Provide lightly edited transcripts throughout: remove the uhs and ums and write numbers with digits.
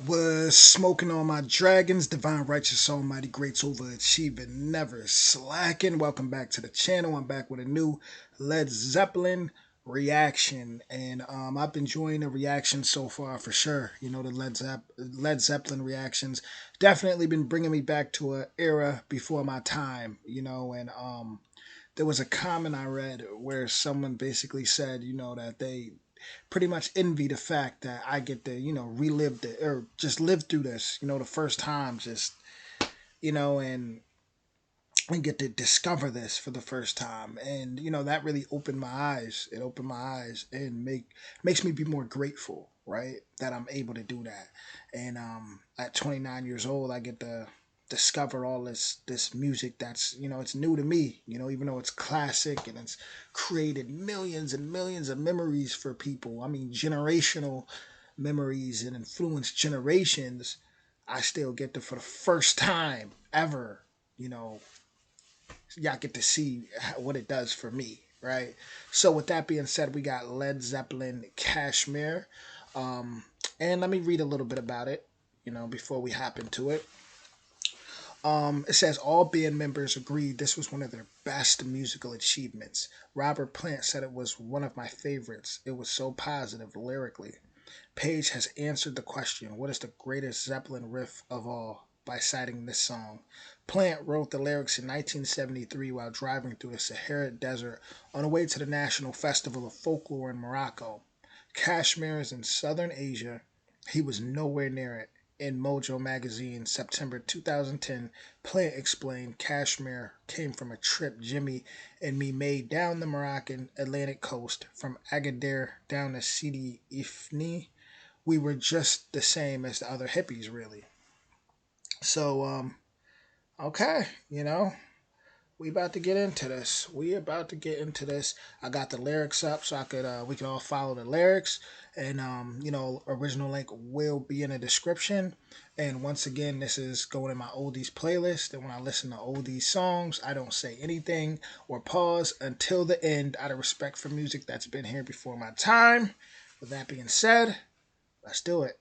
Was smoking on my dragons, divine, righteous, almighty, greats, overachieving, never slacking. Welcome back to the channel. I'm back with a new Led Zeppelin reaction, and I've been enjoying the reaction so far for sure. You know, the Led Zeppelin reactions definitely been bringing me back to an era before my time. And there was a comment I read where someone basically said, that they pretty much envy the fact that I get to, relive the or just live through this, the first time, just and get to discover this for the first time. And that really opened my eyes. It opened my eyes and makes me be more grateful, right, that I'm able to do that. And at 29 years old, I get to discover all this music that's, it's new to me, even though it's classic and it's created millions and millions of memories for people. I mean, generational memories and influenced generations. I still get to, for the first time ever, you know y'all get to see what it does for me, right? So with that being said, we got Led Zeppelin Kashmir. And let me read a little bit about it, before we hop into it. It says all band members agreed this was one of their best musical achievements. Robert Plant said it was one of my favorites. It was so positive lyrically. Page has answered the question, what is the greatest Zeppelin riff of all, by citing this song. Plant wrote the lyrics in 1973 while driving through the Sahara Desert on the way to the National Festival of Folklore in Morocco. Kashmir is in southern Asia. He was nowhere near it. In Mojo magazine, September 2010, Plant explained Kashmir came from a trip Jimmy and me made down the Moroccan Atlantic coast from Agadir down to Sidi Ifni. We were just the same as the other hippies, really. So, okay, we about to get into this. I got the lyrics up so we can all follow the lyrics, and original link will be in the description. And once again, this is going in my oldies playlist. And when I listen to oldies songs, I don't say anything or pause until the end, out of respect for music that's been here before my time. With that being said, let's do it.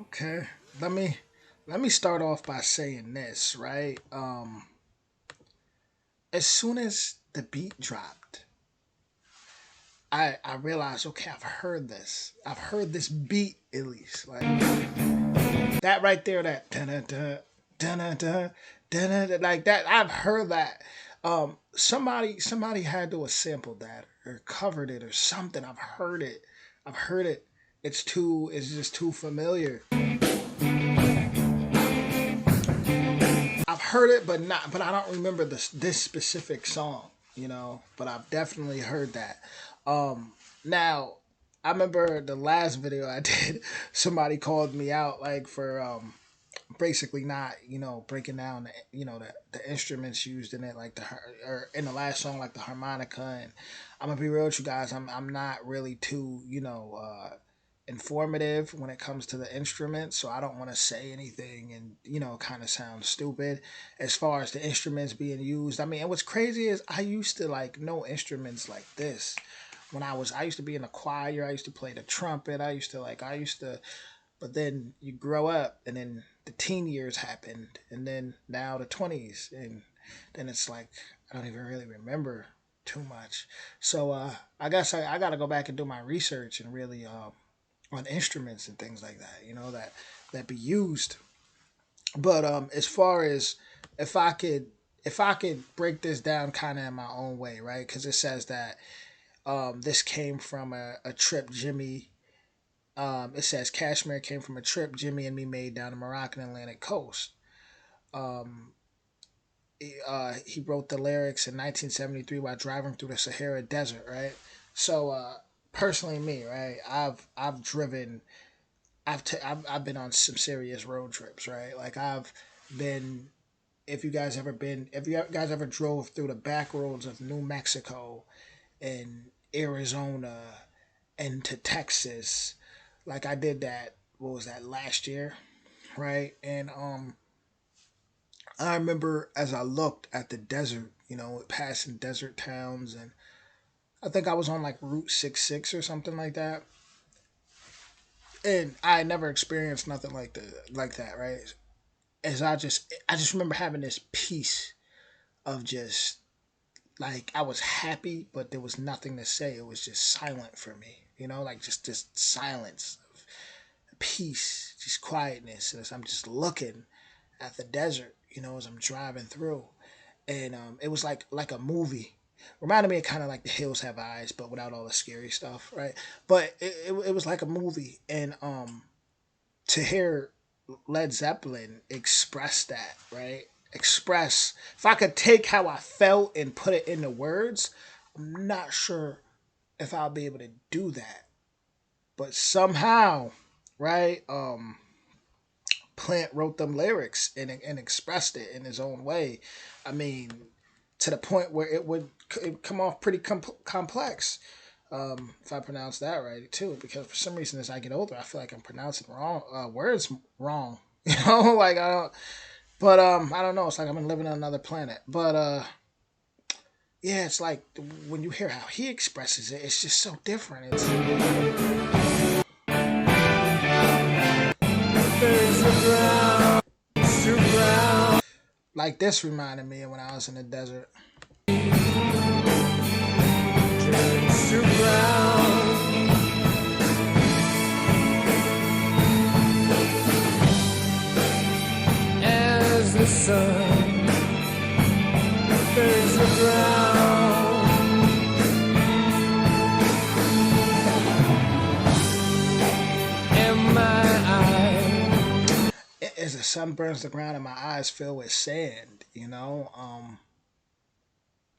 Okay. Let me let me start off by saying this, right? As soon as the beat dropped, I realized, okay, I've heard this. I've heard this beat at least. Like that right there, that da da da da da da da, like that. I've heard that. Somebody had to have sampled that or covered it or something. I've heard it. I've heard it. It's just too familiar. I've heard it, but I don't remember this specific song, But I've definitely heard that. Now I remember the last video I did. Somebody called me out like for basically not breaking down the instruments used in it, like or in the last song, like the harmonica. And I'm gonna be real with you guys, I'm not really too informative when it comes to the instruments, so I don't want to say anything and kind of sound stupid as far as the instruments being used. I mean, and what's crazy is I used to like know instruments like this when I used to be in a choir. I used to play the trumpet. I used to but then you grow up, and then the teen years happened, and then now the 20s, and then it's like I don't even really remember too much. So I guess I got to go back and do my research and really on instruments and things like that, that be used. But as far as if I could if I could break this down kind of in my own way, right? Because it says that this came from a trip Jimmy. It says Kashmir came from a trip Jimmy and me made down the Moroccan Atlantic coast. Um, he wrote the lyrics in 1973 while driving through the Sahara Desert, right? So, personally, me, right? I've driven, I've been on some serious road trips, right? Like I've been. If you guys ever drove through the back roads of New Mexico and Arizona and to Texas, like I did that. What was that last year, right? And I remember as I looked at the desert, passing desert towns, and I think I was on like Route 66 or something like that. And I had never experienced nothing like that, right? As I just remember having this peace of just like I was happy, but there was nothing to say. It was just silent for me, like just this silence, peace, just quietness. As I'm just looking at the desert, as I'm driving through, and it was like a movie. Reminded me of kind of like The Hills Have Eyes, but without all the scary stuff, right? But it was like a movie, and to hear Led Zeppelin express that, right? Express. If I could take how I felt and put it into words, I'm not sure if I'll be able to do that. But somehow, right? Plant wrote them lyrics and expressed it in his own way. I mean, to the point where it come off pretty complex. If I pronounce that right too, because for some reason as I get older, I feel like I'm pronouncing wrong words wrong. Like I don't. But I don't know. It's like I'm living on another planet. But yeah, it's like when you hear how he expresses it, it's just so different. It's like this reminded me of when I was in the desert. As the sun burns the ground, and my eyes, as the sun burns the ground and my eyes fill with sand,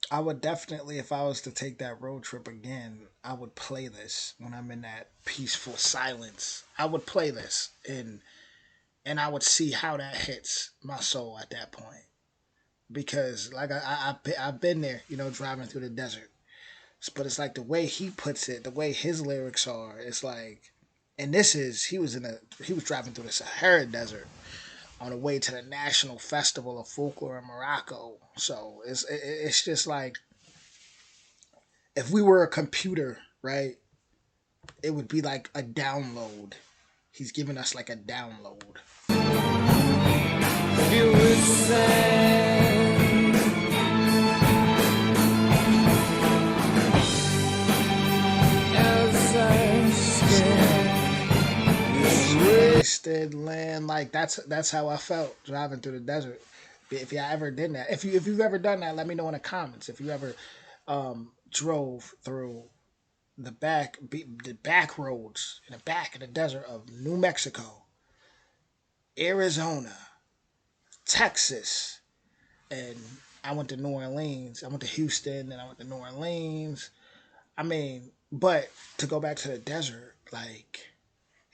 I would definitely, if I was to take that road trip again, I would play this when I'm in that peaceful silence. I would play this and I would see how that hits my soul at that point. Because like I've been there, driving through the desert. But it's like the way he puts it, the way his lyrics are. It's like, and this is he was driving through the Sahara Desert on the way to the National Festival of Folklore in Morocco. So it's just like if we were a computer, right? It would be like a download. he's giving us like a download. You listen as I scan. Wasted land, like that's how I felt driving through the desert. If you ever did that, if you've ever done that, let me know in the comments. If you ever drove through the back roads in the back of the desert of New Mexico, Arizona, Texas, and I went to New Orleans. I went to Houston, and I went to New Orleans. I mean, but to go back to the desert, like,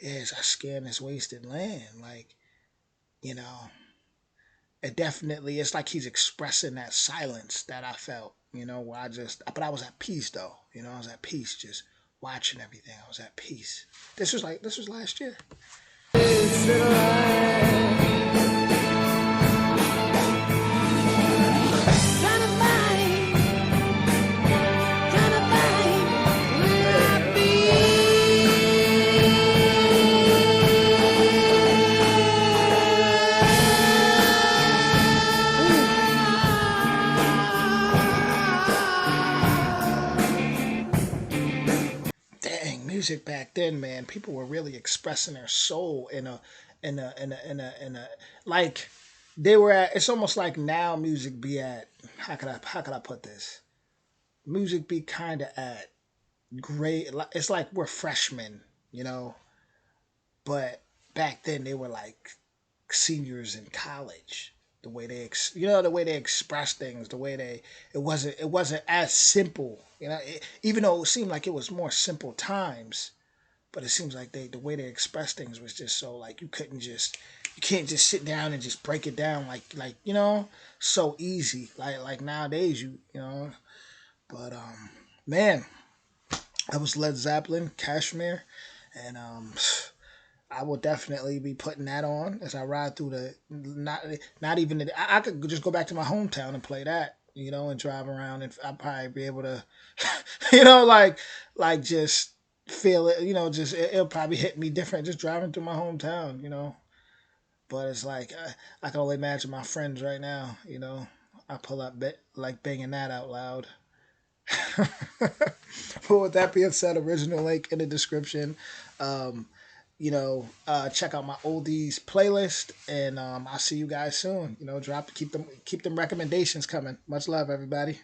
yes, I scanned this wasted land. Like, you know, it definitely, it's like he's expressing that silence that I felt, where but I was at peace though. I was at peace just watching everything. I was at peace. This was last year. Dang, music back then, man. People were really expressing their soul in a like they were at. It's almost like now music be at. How could I put this? Music be kind of at great. It's like we're freshmen, you know, but back then they were like seniors in college. The way the way they express things, the way it wasn't as simple, even though it seemed like it was more simple times, but it seems like the way they express things was just so like you can't just sit down and just break it down like so easy like nowadays but man, that was Led Zeppelin, Kashmir, and I will definitely be putting that on as I ride through the not even I could just go back to my hometown and play that, and drive around, and I'll probably be able to, like just feel it, just it'll probably hit me different just driving through my hometown. But it's like I can only imagine my friends right now. I pull up like banging that out loud. But with that being said, original link in the description. Um, check out my oldies playlist, and I'll see you guys soon. Keep them recommendations coming. Much love, everybody.